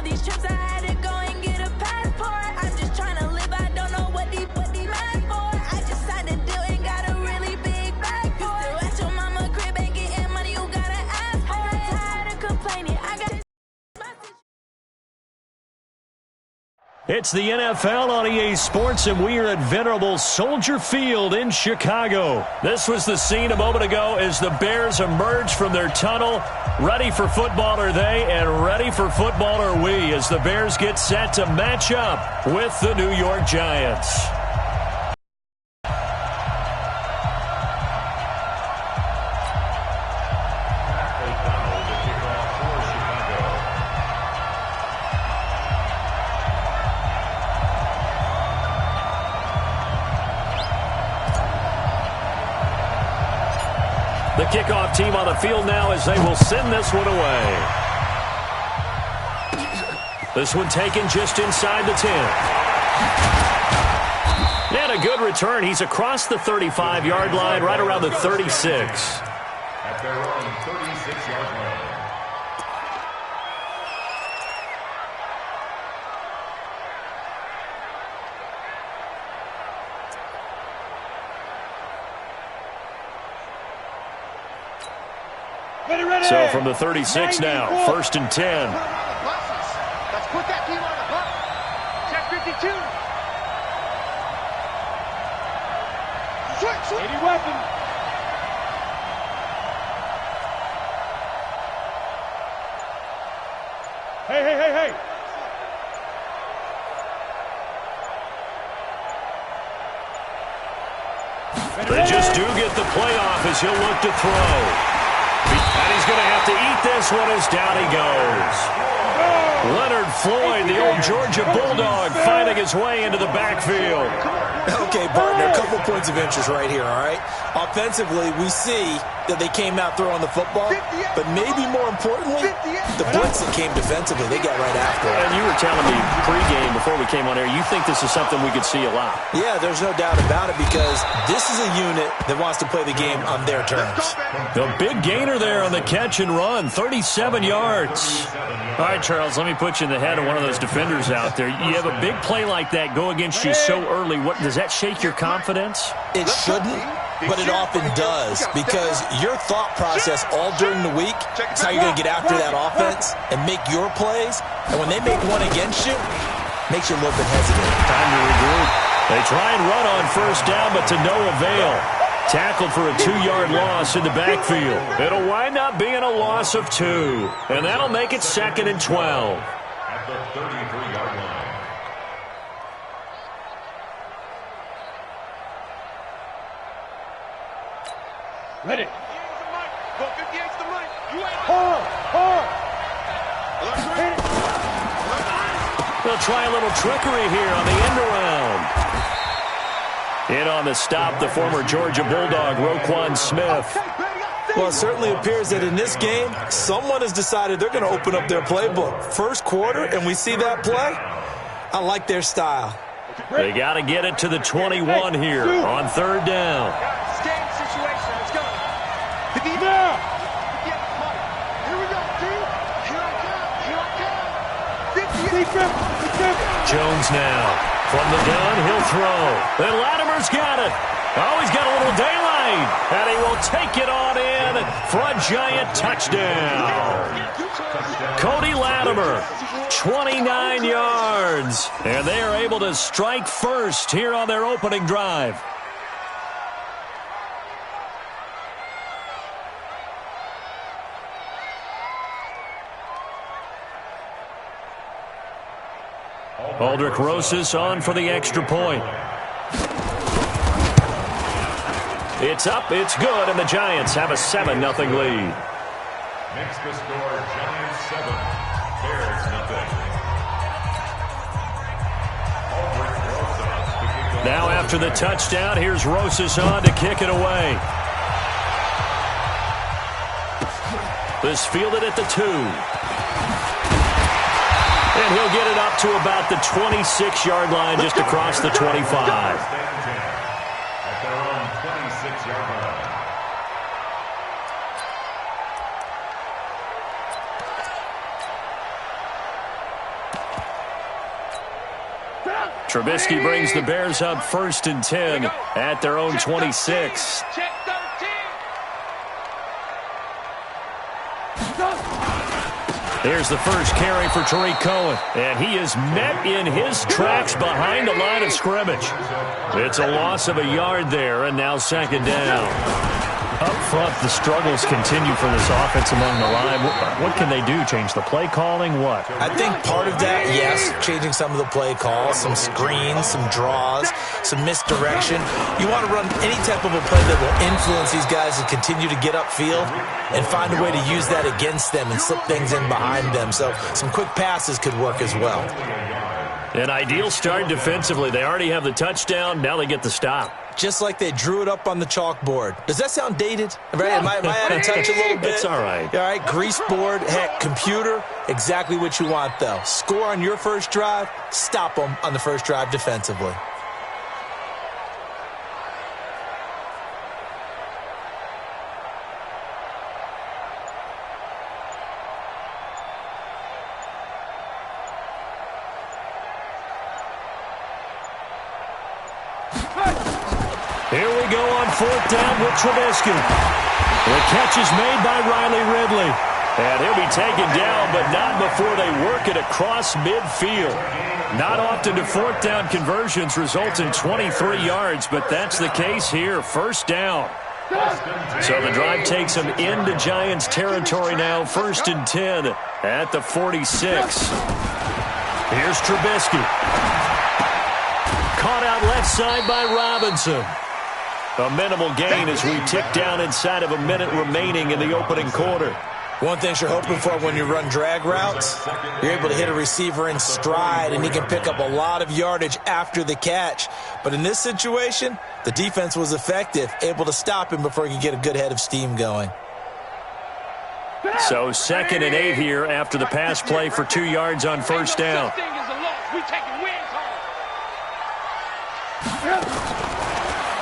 these trips, I had to go and get a passport. I'm just trying to live, I don't know what these mad for. I just signed a deal and got a really big bag for it. At your mama crib ain't getting money, you gotta ask for it. I'm tired of complaining, I got It's the NFL on EA Sports, and we are at venerable Soldier Field in Chicago. This was the scene a moment ago as the Bears emerged from their tunnel. Ready for football are they, and ready for football are we, as the Bears get set to match up with the New York Giants. The kickoff team on the field now as they will send this one away. This one taken just inside the 10. And a good return. He's across the 35-yard line, right around the 36. At their own 36-yard line. So from the 36 now, 1st and 10. Let's put that team on the bus. Check 52. Switch. 80 weapon. Hey. They just do get the playoff as he'll look to throw. And he's going to have to eat this one as down he goes. Leonard Floyd, the old Georgia Bulldog, finding his way into the backfield. Okay, partner, a couple points of interest right here, all right? Offensively, we see that they came out throwing the football, but maybe more importantly, the blitz that came defensively, they got right after it. And you were telling me pregame before we came on air, you think this is something we could see a lot. Yeah, there's no doubt about it because this is a unit that wants to play the game on their terms. The big gainer there on the catch and run, 37 yards. All right, Charles, let me put you in the head of one of those defenders out there. You have a big play like that go against you so early. What does that shake your confidence? It shouldn't, but it often does because your thought process all during the week is how you're going to get after that offense and make your plays. And when they make one against you, it makes you a little bit hesitant. Time to regroup. They try and run on 1st down, but to no avail. Tackled for a 2-yard loss in the backfield. It'll wind up being a loss of 2, and that'll make it 2nd and 12. At the 33-yard line. Ready. They'll try a little trickery here on the end around. In on the stop, the former Georgia Bulldog, Roquan Smith. Well, it certainly appears that in this game, someone has decided they're going to open up their playbook. First quarter, and we see that play. I like their style. They got to get it to the 21 here on 3rd down. Game situation. Let's go. Now. Here we go, team. Here I come. Jones now. From the gun, he'll throw. And Latimer's got it. Oh, he's got a little daylight. And he will take it on in for a giant touchdown. Cody Latimer, 29 yards. And they are able to strike first here on their opening drive. Aldrich Rosas on for the extra point. It's up, it's good, and the Giants have a 7-0 lead. Makes the score Giants 7, Bears 0. Now after the touchdown, here's Rosas on to kick it away. This fielded at the 2. And he'll get it up to about the 26-yard line, just across the 25. At their own 26-yard line. Trubisky brings the Bears up 1st and 10 at their own 26. Here's the first carry for Tariq Cohen, and he is met in his tracks behind the line of scrimmage. It's a loss of a yard there, and now 2nd down. Up front, the struggles continue for this offense among the line. What can they do? Change the play calling? What? I think part of that, yes, changing some of the play calls, some screens, some draws, some misdirection. You want to run any type of a play that will influence these guys to continue to get upfield and find a way to use that against them and slip things in behind them. So some quick passes could work as well. An ideal start defensively. They already have the touchdown. Now they get the stop. Just like they drew it up on the chalkboard. Does that sound dated? Right? Am I out of touch a little bit? It's all right. All right, grease board, heck, computer, exactly what you want, though. Score on your first drive, stop them on the first drive defensively. Here we go on 4th down with Trubisky. The catch is made by Riley Ridley. And he'll be taken down, but not before they work it across midfield. Not often do 4th down conversions result in 23 yards, but that's the case here. 1st down. So the drive takes them into Giants territory now. 1st and 10 at the 46. Here's Trubisky. Caught out left side by Robinson. A minimal gain as we tick down inside of a minute remaining in the opening quarter. One thing you're hoping for when you run drag routes, you're able to hit a receiver in stride, and he can pick up a lot of yardage after the catch. But in this situation, the defense was effective, able to stop him before he could get a good head of steam going. So 2nd and 8 here after the pass play for 2 yards on 1st down.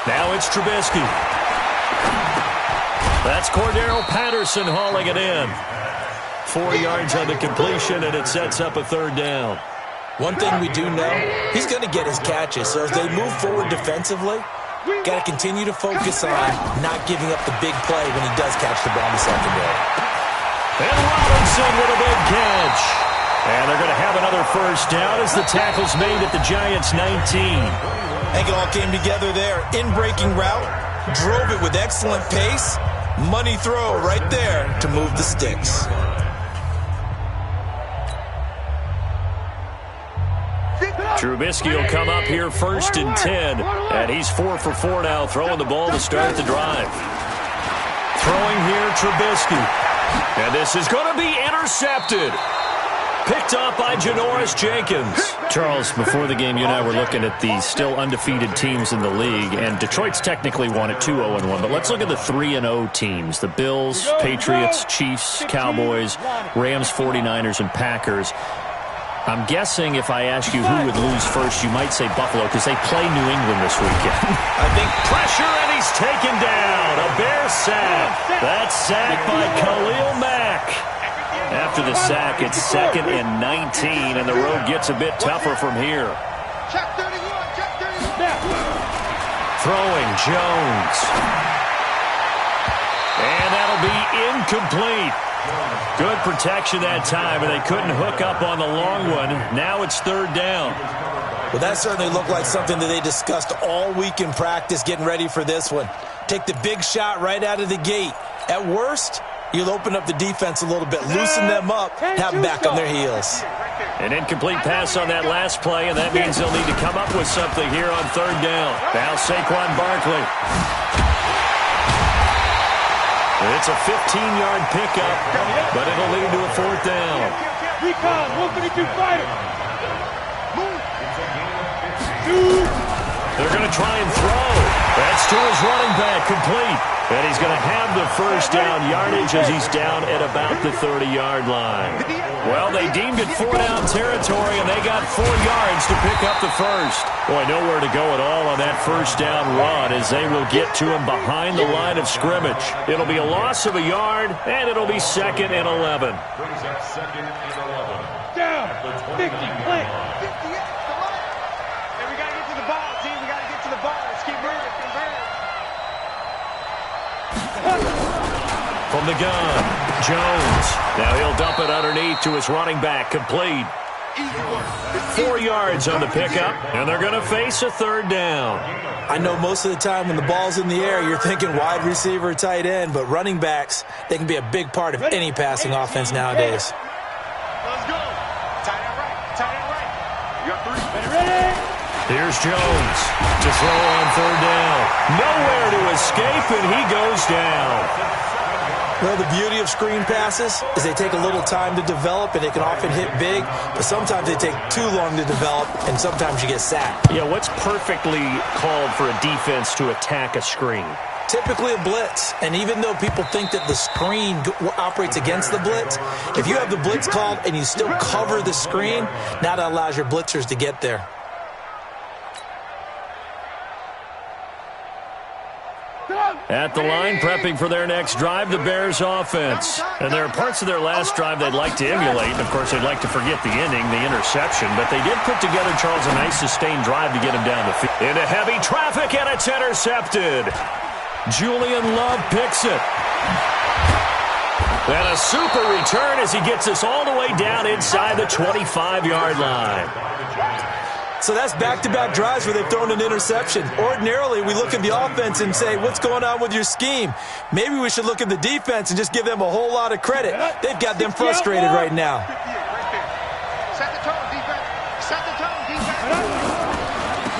Now it's Trubisky. That's Cordero Patterson hauling it in. 4 yards on the completion, and it sets up a 3rd down. One thing we do know, he's going to get his catches. So as they move forward defensively, got to continue to focus on not giving up the big play when he does catch the ball in the secondary. And Robinson with a big catch. And they're going to have another 1st down as the tackle's made at the Giants' 19. I think it all came together there. In-breaking route, drove it with excellent pace. Money throw right there to move the sticks. Trubisky will come up here 1st and 10. And he's 4 for 4 now, throwing the ball to start the drive. Throwing here, Trubisky. And this is going to be intercepted. Picked off by Janoris Jenkins. Charles, before the game, you and I were looking at the still undefeated teams in the league, and Detroit's technically won at 2-0-1. But let's look at the 3-0 teams. The Bills, Patriots, Chiefs, Cowboys, Rams, 49ers, and Packers. I'm guessing if I ask you who would lose first, you might say Buffalo because they play New England this weekend. I think pressure, and he's taken down. A Bear sack. That's sacked by Khalil Mack. After the sack, it's 2nd and 19, and the road gets a bit tougher from here. Throwing Jones. And that'll be incomplete. Good protection that time, and they couldn't hook up on the long one. Now it's 3rd down. Well, that certainly looked like something that they discussed all week in practice getting ready for this one. Take the big shot right out of the gate. At worst, you'll open up the defense a little bit, loosen them up, have them back on their heels. An incomplete pass on that last play, and that means they'll need to come up with something here on 3rd down. Now Saquon Barkley. It's a 15-yard pickup, but it'll lead to a 4th down. Recon, 152 fighter. They're going to try and throw. That's to his running back, complete. And he's going to have the 1st down yardage as he's down at about the 30-yard line. Well, they deemed it 4-down territory, and they got 4 yards to pick up the 1st. Boy, nowhere to go at all on that 1st down run as they will get to him behind the line of scrimmage. It'll be a loss of a yard, and it'll be 2nd and 11. Down, 50, play. From the gun, Jones. Now he'll dump it underneath to his running back, complete. 4 yards on the pickup, and they're going to face a third down. I know most of the time when the ball's in the air, you're thinking wide receiver, tight end, but running backs, they can be a big part of any passing offense nowadays. Let's go. Tight end right. Tight end right. You got 3. Ready. Here's Jones to throw on third down. Nowhere to escape, and he goes down. Well, the beauty of screen passes is they take a little time to develop, and they can often hit big, but sometimes they take too long to develop, and sometimes you get sacked. Yeah, what's perfectly called for a defense to attack a screen? Typically a blitz, and even though people think that the screen operates against the blitz, if you have the blitz called and you still cover the screen, now that allows your blitzers to get there. At the line, prepping for their next drive, the Bears offense. And there are parts of their last drive they'd like to emulate. And, of course, they'd like to forget the ending, the interception. But they did put together, Charles, a nice sustained drive to get him down the field. Into heavy traffic, and it's intercepted. Julian Love picks it. And a super return as he gets us all the way down inside the 25-yard line. So that's back-to-back drives where they've thrown an interception. Ordinarily, we look at the offense and say, what's going on with your scheme? Maybe we should look at the defense and just give them a whole lot of credit. They've got them frustrated right now. Set the tone, defense. Set the tone, defense.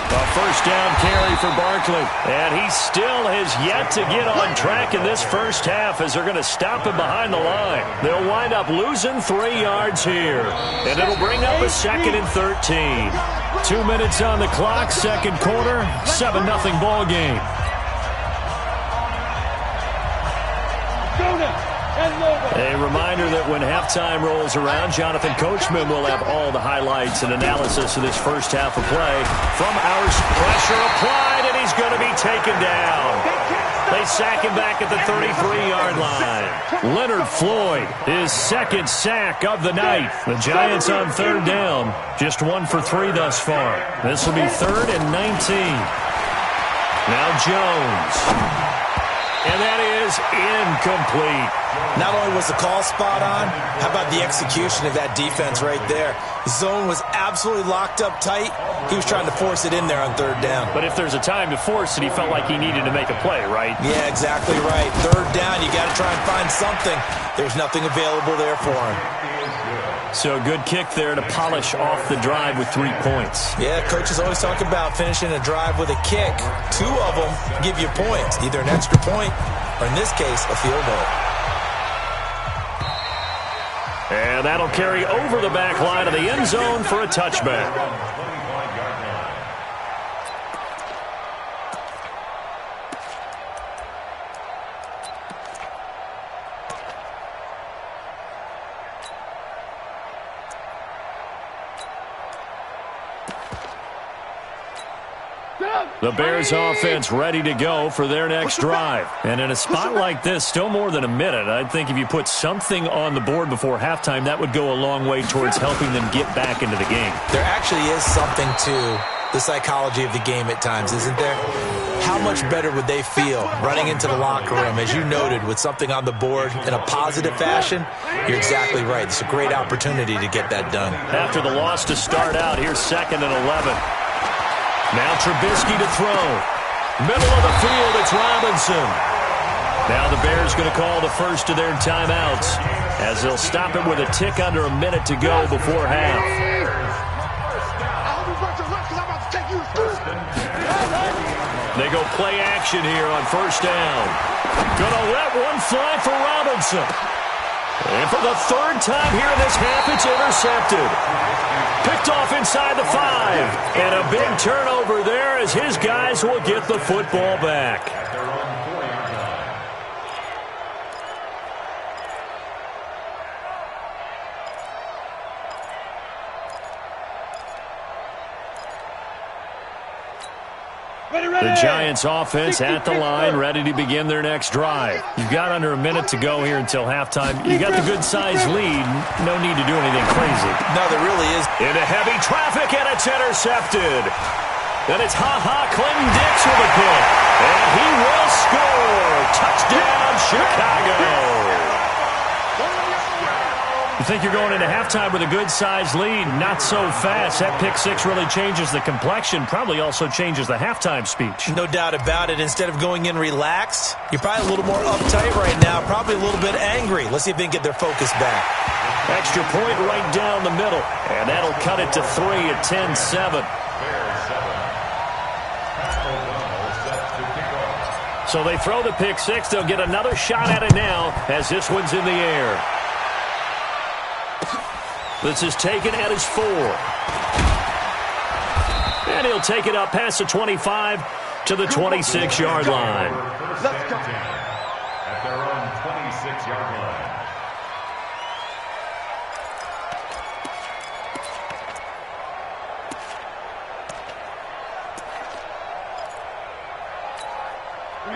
A first down carry for Barkley. And he still has yet to get on track in this first half as they're going to stop him behind the line. They'll wind up losing 3 yards here. And it'll bring up a 2nd and 13. 2 minutes on the clock, second quarter, 7-0 ball game. A reminder that when halftime rolls around, Jonathan Coachman will have all the highlights and analysis of this first half of play. From our pressure applied, and he's going to be taken down. They sack him back at the 33-yard line. Leonard Floyd, his second sack of the night. The Giants on third down, just 1 for 3 thus far. This will be 3rd and 19. Now Jones. And that is incomplete. Not only was the call spot on, how about the execution of that defense right there? The zone was absolutely locked up tight. He was trying to force it in there on third down. But if there's a time to force it, he felt like he needed to make a play, right? Yeah, exactly right. Third down, you got to try and find something. There's nothing available there for him. So a good kick there to polish off the drive with 3 points. Yeah, coaches always talk about finishing a drive with a kick. 2 of them give you points, either an extra point or, in this case, a field goal. And that'll carry over the back line of the end zone for a touchback. The Bears offense ready to go for their next drive. And in a spot like this, still more than a minute, I think if you put something on the board before halftime, that would go a long way towards helping them get back into the game. There actually is something to the psychology of the game at times, isn't there? How much better would they feel running into the locker room, as you noted, with something on the board in a positive fashion? You're exactly right. It's a great opportunity to get that done. After the loss to start out, here's 2nd and 11. Now Trubisky to throw. Middle of the field, it's Robinson. Now the Bears going to call the first of their timeouts as they'll stop it with a tick under a minute to go before half. They go play action here on first down. Gonna let one fly for Robinson. And for the 3rd time here in this half, it's intercepted. Picked off inside the 5. And a big turnover there as his guys will get the football back. The Giants offense at the line, ready to begin their next drive. You've got under a minute to go here until halftime. You got the good-sized lead. No need to do anything crazy. No, there really is. Into heavy traffic, and it's intercepted. And it's Clinton Dix with a pick. And he will score. Touchdown, Chicago. You think you're going into halftime with a good-sized lead? Not so fast. That pick six really changes the complexion, probably also changes the halftime speech. No doubt about it. Instead of going in relaxed, you're probably a little more uptight right now, probably a little bit angry. Let's see if they can get their focus back. Extra point right down the middle, and that'll cut it to 3 at 10-7. So they throw the pick six. They'll get another shot at it now as this one's in the air. This is taken at his 4. And he'll take it up past the 25 to the 26-yard line. Let's go. At their own 26-yard line.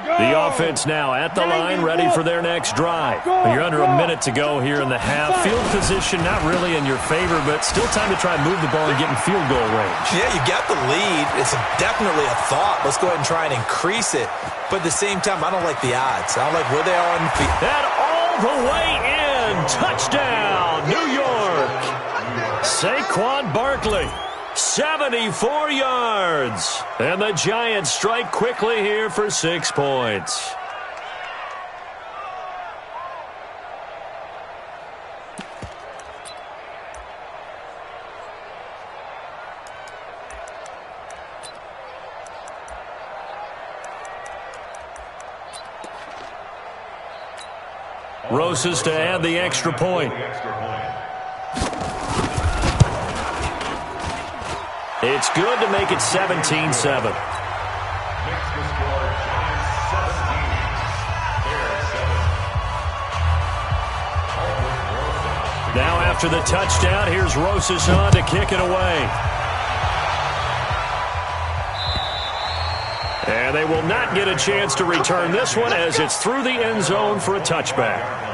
The offense now at the line, ready for their next drive. You're under a minute to go here in the half. Field position not really in your favor, but still time to try and move the ball and get in field goal range. Yeah, you got the lead. It's definitely a thought. Let's go ahead and try and increase it. But at the same time, I don't like the odds. I don't like where they are on the field. And all the way in. Touchdown, New York. Saquon Barkley. 74 yards. And the Giants strike quickly here for 6 points. Rosas to add the extra point. It's good to make it 17-7. Now after the touchdown, here's Rosas on to kick it away. And they will not get a chance to return this one as it's through the end zone for a touchback.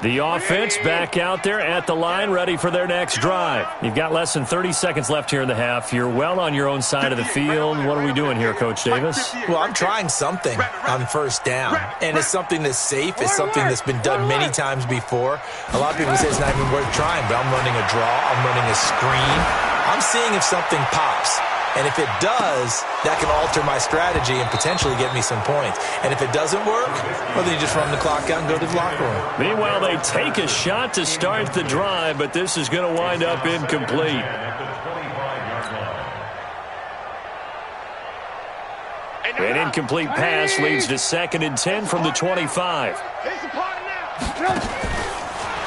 The offense back out there at the line, ready for their next drive. You've got less than 30 seconds left here in the half. You're well on your own side of the field. What are we doing here, Coach Davis? Well, I'm trying something on first down, and it's something that's safe. It's something that's been done many times before. A lot of people say it's not even worth trying, but I'm running a draw. I'm running a screen. I'm seeing if something pops. And if it does, that can alter my strategy and potentially get me some points. And if it doesn't work, well, then you just run the clock out and go to the locker room. Meanwhile, they take a shot to start the drive, but this is going to wind up incomplete. An incomplete pass leads to 2nd and 10 from the 25.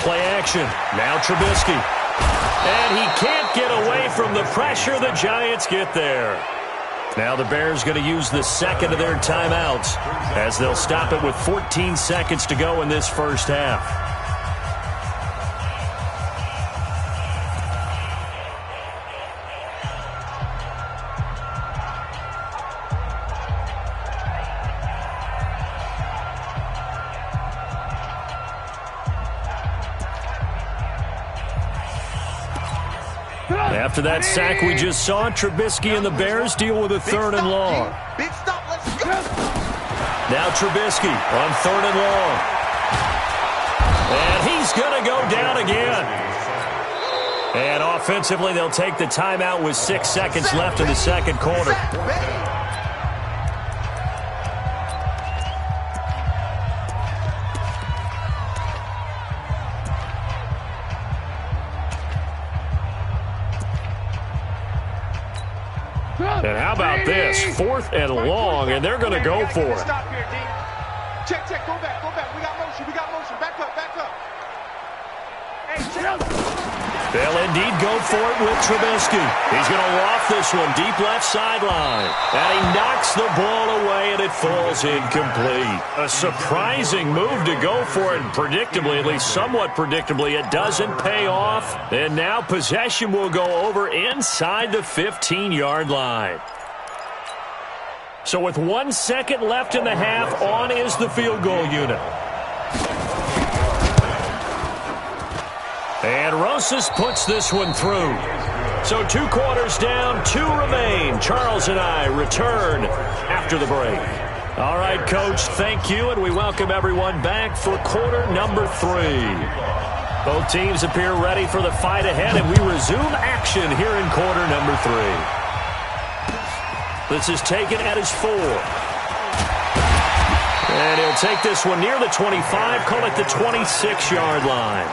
Play action. Now Trubisky. And he can't get away from the pressure. The Giants get there. Now the Bears going to use the second of their timeouts as they'll stop it with 14 seconds to go in this first half. After that sack we just saw, Trubisky and the Bears deal with a 3rd and long. Now Trubisky on 3rd and long. And he's going to go down again. And offensively, they'll take the timeout with 6 seconds left in the second quarter. And how about this? 4th and long, and they're going to go for it. Stop here, D. Check, go back. We got motion. Back up. Hey, check. They'll indeed go for it with Trubisky. He's going to loft this one deep left sideline. And he knocks the ball away, and it falls incomplete. A surprising move to go for it, and predictably, at least somewhat predictably, it doesn't pay off. And now possession will go over inside the 15-yard line. So with 1 second left in the half, on is the field goal unit. And Rosas puts this one through. So 2 quarters down, 2 remain. Charles and I return after the break. All right, Coach, thank you, and we welcome everyone back for quarter number 3. Both teams appear ready for the fight ahead, and we resume action here in quarter number 3. This is taken at his 4. And he'll take this one near the 25, call it the 26-yard line.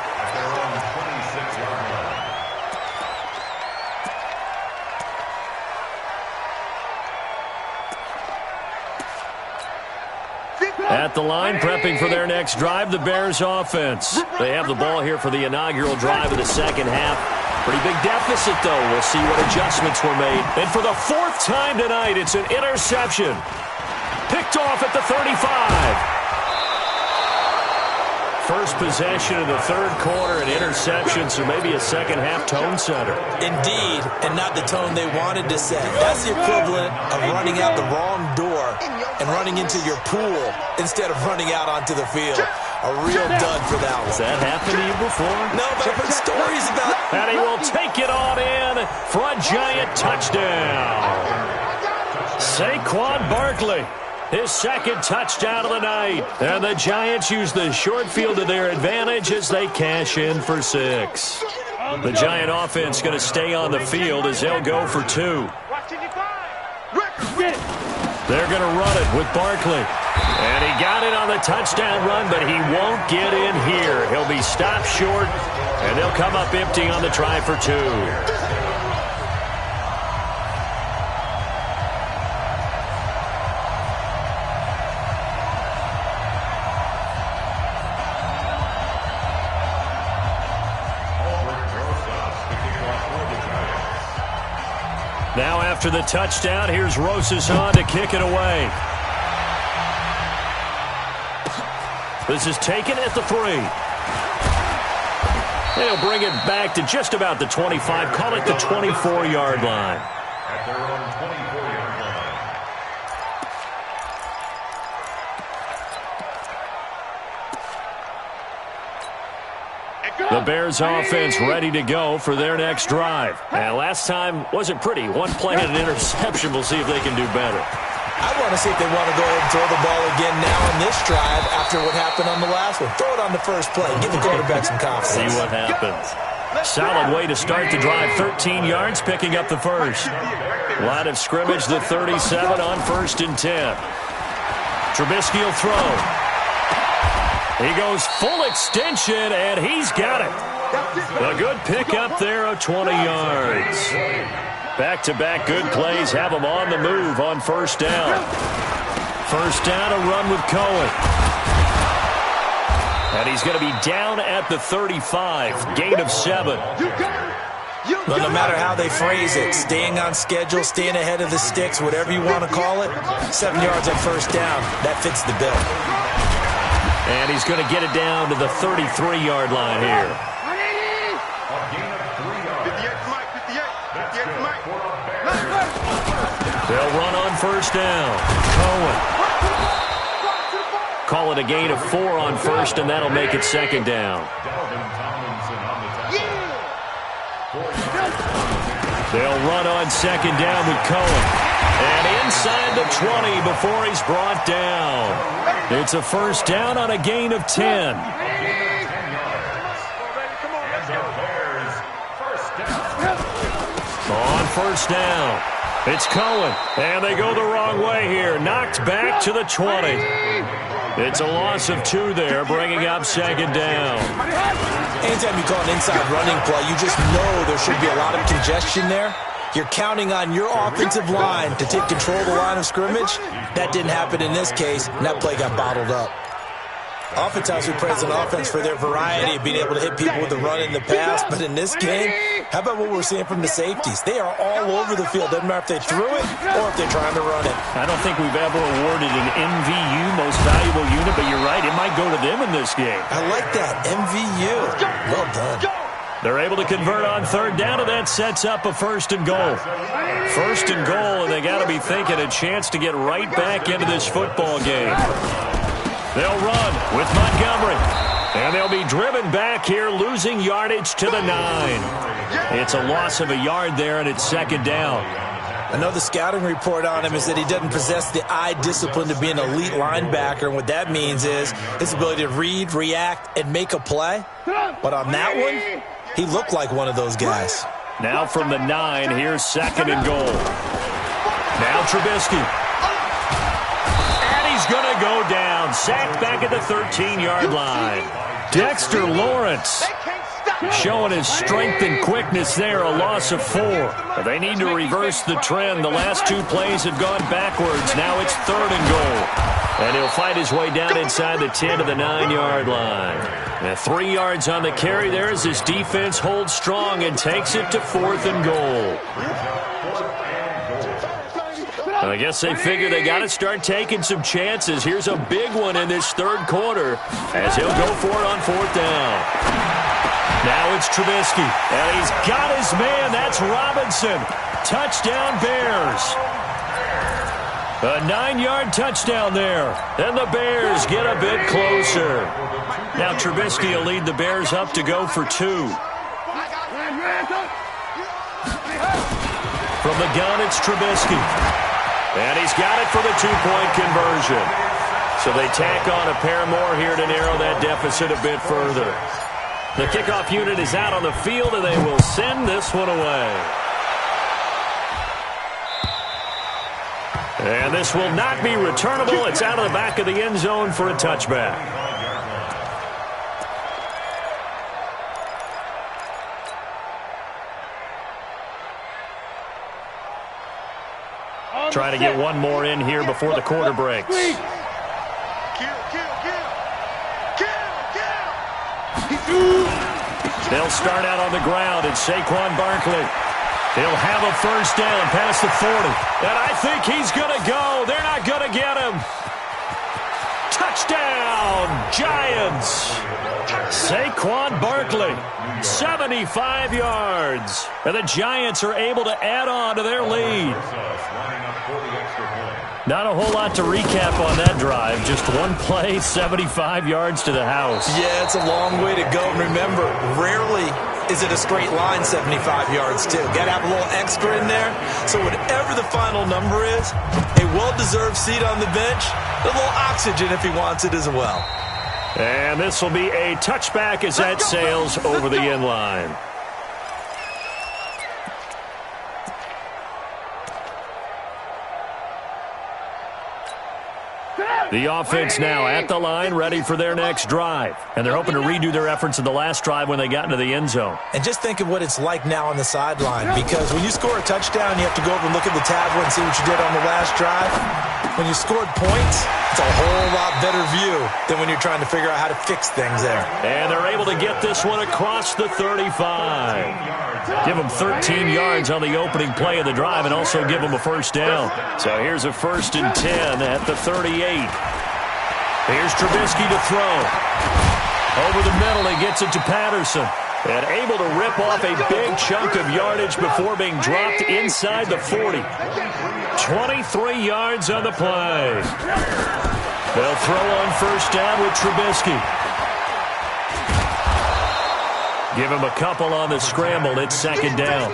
At the line, prepping for their next drive, the Bears offense. They have the ball here for the inaugural drive of the second half. Pretty big deficit, though. We'll see what adjustments were made. And for the 4th time tonight, it's an interception. Picked off at the 35. First possession of the 3rd quarter, an interception, so maybe a second-half tone setter. Indeed, and not the tone they wanted to set. That's the equivalent of running out the wrong door and running into your pool instead of running out onto the field. A real dud for that one. Has that happened to you before? No, but I've heard stories about it. And he will take it on in for a giant touchdown. Saquon Barkley. His 2nd touchdown of the night. And the Giants use the short field to their advantage as they cash in for 6. The Giant offense going to stay on the field as they'll go for 2. They're going to run it with Barkley. And he got it on the touchdown run, but he won't get in here. He'll be stopped short, and they'll come up empty on the try for 2. Now after the touchdown, here's Rosas on to kick it away. This is taken at the 3. They'll bring it back to just about the 25, call it the 24-yard line. At their own 24-yard line. The Bears offense ready to go for their next drive. And last time wasn't pretty. 1 play and an interception. We'll see if they can do better. I want to see if they want to go ahead and throw the ball again now on this drive after what happened on the last one. Throw it on the first play. Give the quarterback some confidence. See what happens. Solid way to start the drive. 13 yards, picking up the first. Line of scrimmage, the 37 on 1st and 10. Trubisky will throw. He goes full extension, and he's got it. A good pickup there of 20 yards. Back-to-back good plays have him on the move on 1st down. 1st down, a run with Cohen. And he's going to be down at the 35, gain of 7. Well, no matter how they phrase it, staying on schedule, staying ahead of the sticks, whatever you want to call it, 7 yards on 1st down, that fits the bill. And he's going to get it down to the 33-yard line here. They'll run on 1st down. Cohen. Call it a gain of 4 on 1st, and that'll make it 2nd down. They'll run on 2nd down with Cohen. And inside the 20 before he's brought down. It's a 1st down on a gain of 10. On 1st down. It's Cohen, and they go the wrong way here. Knocked back to the 20. It's a loss of 2 there, bringing up 2nd down. Anytime you call an inside running play, you just know there should be a lot of congestion there. You're counting on your offensive line to take control of the line of scrimmage. That didn't happen in this case, and that play got bottled up. Oftentimes we praise an offense for their variety of being able to hit people with the run and the pass, but in this game, how about what we're seeing from the safeties? They are all over the field. Doesn't matter if they threw it or if they're trying to run it. I don't think we've ever awarded an MVU, most valuable unit, but you're right, it might go to them in this game. I like that, MVU. Well done. They're able to convert on third down, and that sets up a first and goal. First and goal, and they got to be thinking a chance to get right back into this football game. They'll run with Montgomery, and they'll be driven back here, losing yardage to the 9. It's a loss of a yard there, and it's second down. I know the scouting report on him is that he doesn't possess the eye discipline to be an elite linebacker, and what that means is his ability to read, react, and make a play. But on that one, he looked like one of those guys. Now from the 9, here's second and goal. Now Trubisky. And he's going to go down. Sacked back at the 13-yard line. Dexter Lawrence showing his strength and quickness there, a loss of 4. But they need to reverse the trend. The last 2 plays have gone backwards. Now it's third and goal. And he'll fight his way down inside the 10 to the 9-yard line. Now 3 yards on the carry there as his defense holds strong and takes it to fourth and goal. I guess they figure they got to start taking some chances. Here's a big one in this third quarter as he'll go for it on fourth down. Now it's Trubisky, and he's got his man. That's Robinson. Touchdown, Bears. A 9-yard touchdown there. And the Bears get a bit closer. Now Trubisky will lead the Bears up to go for 2. From the gun, it's Trubisky. And he's got it for the 2-point conversion. So they tack on a pair more here to narrow that deficit a bit further. The kickoff unit is out on the field, and they will send this one away. And this will not be returnable. It's out of the back of the end zone for a touchback. Trying to get one more in here before the quarter breaks. They'll start out on the ground, and Saquon Barkley. He'll have a first down past the 40. And I think he's going to go. They're not going to get him. Touchdown, Giants. Saquon Barkley, 75 yards. And the Giants are able to add on to their lead. Not a whole lot to recap on that drive. Just one play, 75 yards to the house. Yeah, it's a long way to go. And remember, rarely is it a straight line 75 yards, too. Got to have a little extra in there. So whatever the final number is, a well-deserved seat on the bench, a little oxygen if he wants it as well. And this will be a touchback as that sails over the end line. The offense now at the line, ready for their next drive. And they're hoping to redo their efforts in the last drive when they got into the end zone. And just think of what it's like now on the sideline, because when you score a touchdown, you have to go over and look at the tablet and see what you did on the last drive. When you scored points, it's a whole lot better view than when you're trying to figure out how to fix things there. And they're able to get this one across the 35. Give them 13 yards on the opening play of the drive and also give them a first down. So here's a 1st and 10 at the 38. Here's Trubisky to throw. Over the middle, he gets it to Patterson. And able to rip off a big chunk of yardage before being dropped inside the 40. 23 yards on the play. They'll throw on first down with Trubisky. Give him a couple on the scramble. It's second down.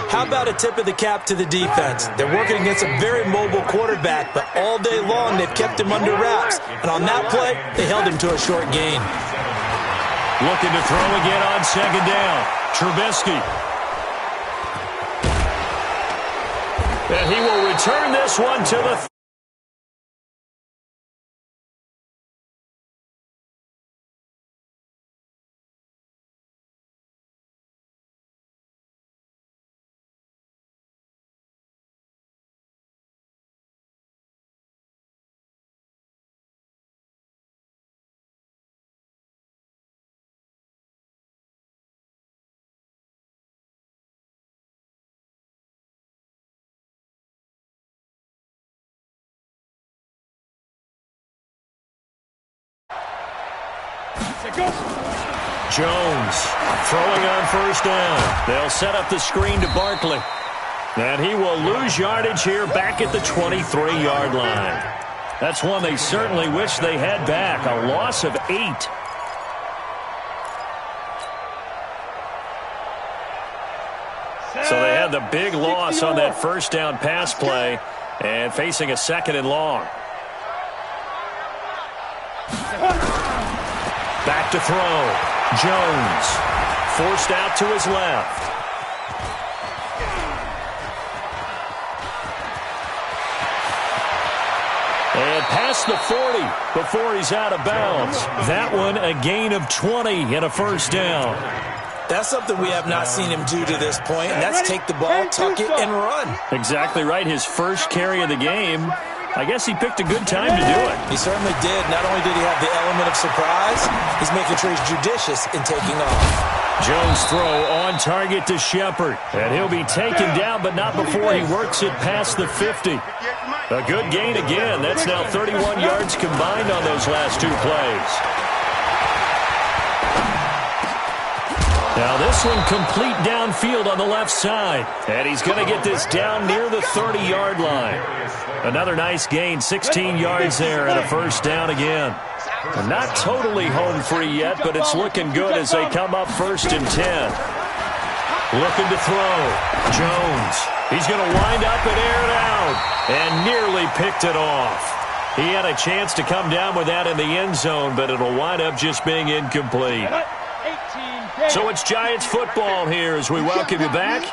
How about a tip of the cap to the defense? They're working against a very mobile quarterback, but all day long they've kept him under wraps. And on that play, they held him to a short gain. Looking to throw again on second down. Trubisky. And he will return this one to the Jones throwing on first down. They'll set up the screen to Barkley. And he will lose yardage here back at the 23-yard line. That's one they certainly wish they had back. A loss of 8. So they had the big loss on that first down pass play and facing a 2nd and long. Back to throw. Jones forced out to his left. And past the 40 before he's out of bounds. That one a gain of 20 and a first down. That's something we have not seen him do to this point, and that's take the ball, tuck it, and run. Exactly right. His first carry of the game. I guess he picked a good time to do it. He certainly did. Not only did he have the element of surprise, he's making sure he's judicious in taking off. Jones' throw on target to Shepard. And he'll be taken down, but not before he works it past the 50. A good gain again. That's now 31 yards combined on those last 2 plays. Now this one complete downfield on the left side. And he's going to get this down near the 30-yard line. Another nice gain, 16 yards there and a first down again. Not totally home free yet, but it's looking good as they come up 1st and 10. Looking to throw. Jones. He's going to wind up and air it out. And nearly picked it off. He had a chance to come down with that in the end zone, but it'll wind up just being incomplete. So it's Giants football here as we welcome you back.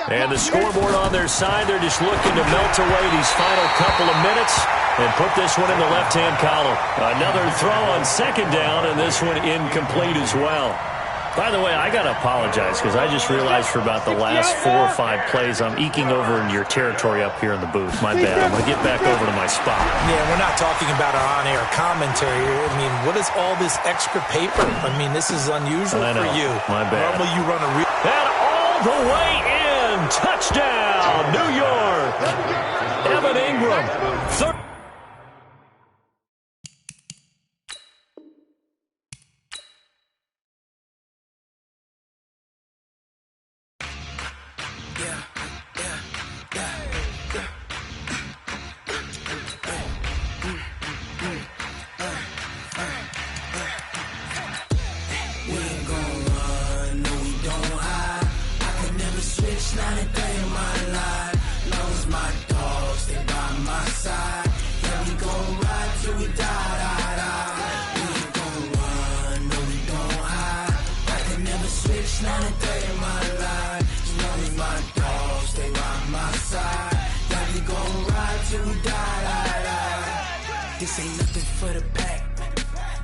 And the scoreboard on their side, they're just looking to melt away these final couple of minutes and put this one in the left-hand column. Another throw on 2nd down, and this one incomplete as well. By the way, I got to apologize because I just realized for about the last 4 or 5 plays I'm eking over into your territory up here in the booth. My bad. I'm going to get back over to my spot. Yeah, we're not talking about our on-air commentary here. I mean, what is all this extra paper? I mean, this is unusual for you. My bad. Normally you run a real... And all the way in. Touchdown, New York. Evan Ingram. This ain't nothing for the pack.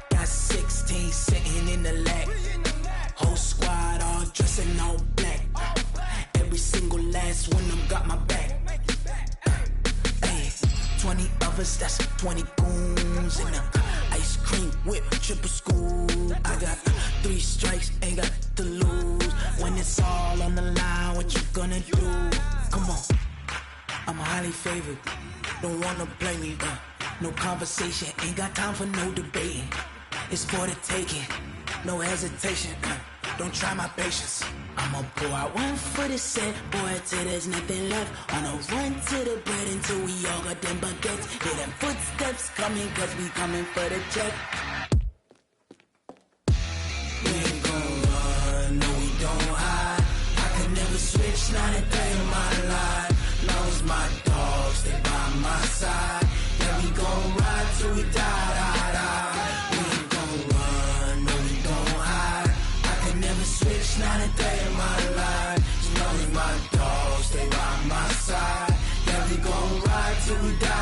Got 16 sitting in the lap. Whole squad all dressing all black. Every single last one of them got my back. Hey, 20 of us, that's 20 goons in the ice cream whip, triple school. I got 3 strikes, ain't got to lose. When it's all on the line, what you gonna do? Come on, I'm highly favored. Don't wanna blame me, no conversation, ain't got time for no debating. It's for the taking, no hesitation. Don't try my patience. I'ma pour out one for the set, boy, till there's nothing left. On a run to the bread until we all got them baguettes. Hear them footsteps coming, cause we coming for the check. We ain't gon' run, no we don't hide. I could never switch, not a day in my life. Long as my dogs, they by my side. Yeah, we gon' ride till we die. We ain't gon' run, no we don't hide. I could never switch, not a day in my life. As long as my dogs, they by my side. Yeah, we gon' ride till we die.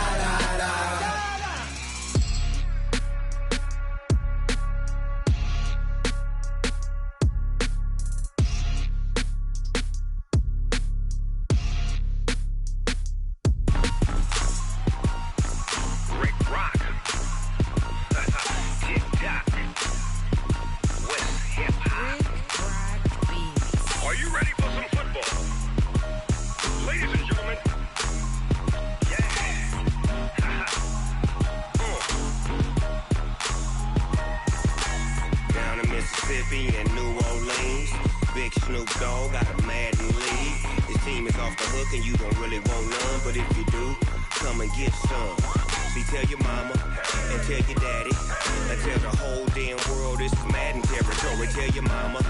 Big Snoop Dogg got a Madden league. His team is off the hook and you don't really want none, but if you do, come and get some. See, tell your mama and tell your daddy and tell the whole damn world this is Madden territory. Tell your mama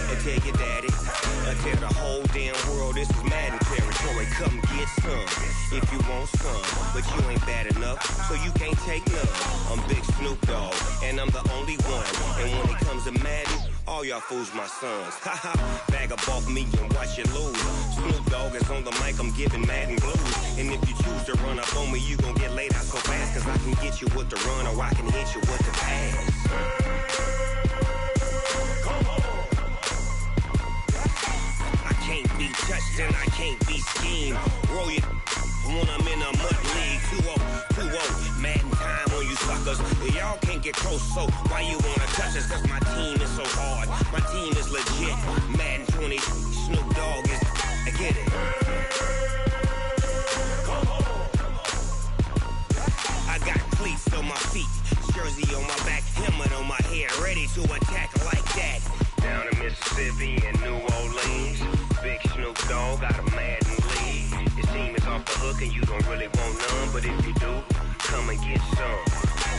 and tell your daddy and tell the whole damn world this is Madden territory. Come get some if you want some, but you ain't bad enough, so you can't take none. I'm Big Snoop Dogg and I'm the only one, and when it comes to Madden, all y'all fools my sons. Haha, bag up off me and watch you lose. Snoop Dogg is on the mic, I'm giving Madden blues. And if you choose to run up on me, you gon' get laid out so fast, cause I can get you with the run or I can hit you with the pass. I can't be touched and I can't be schemed. Roll you when I'm in a mud league. 2-0, Madden time on you suckers. Y'all can't get close, so why you wanna touch us? Cause my team is so hard, my team is legit. Madden 20, Snoop Dogg is, I get it. I got cleats on my feet, jersey on my back, helmet on my head, ready to attack like that. Down in Mississippi and New Orleans, Big Snoop Dogg got a Madden league. His team is off the hook and you don't really want none, but if you do, come and get some.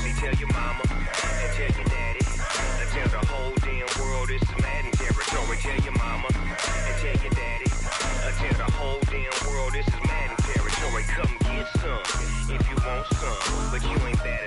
See, tell your mama and tell your daddy and tell the whole damn world this is Madden territory. Tell your mama and tell your daddy and tell the whole damn world this is Madden territory. Come get some if you want some, but you ain't bad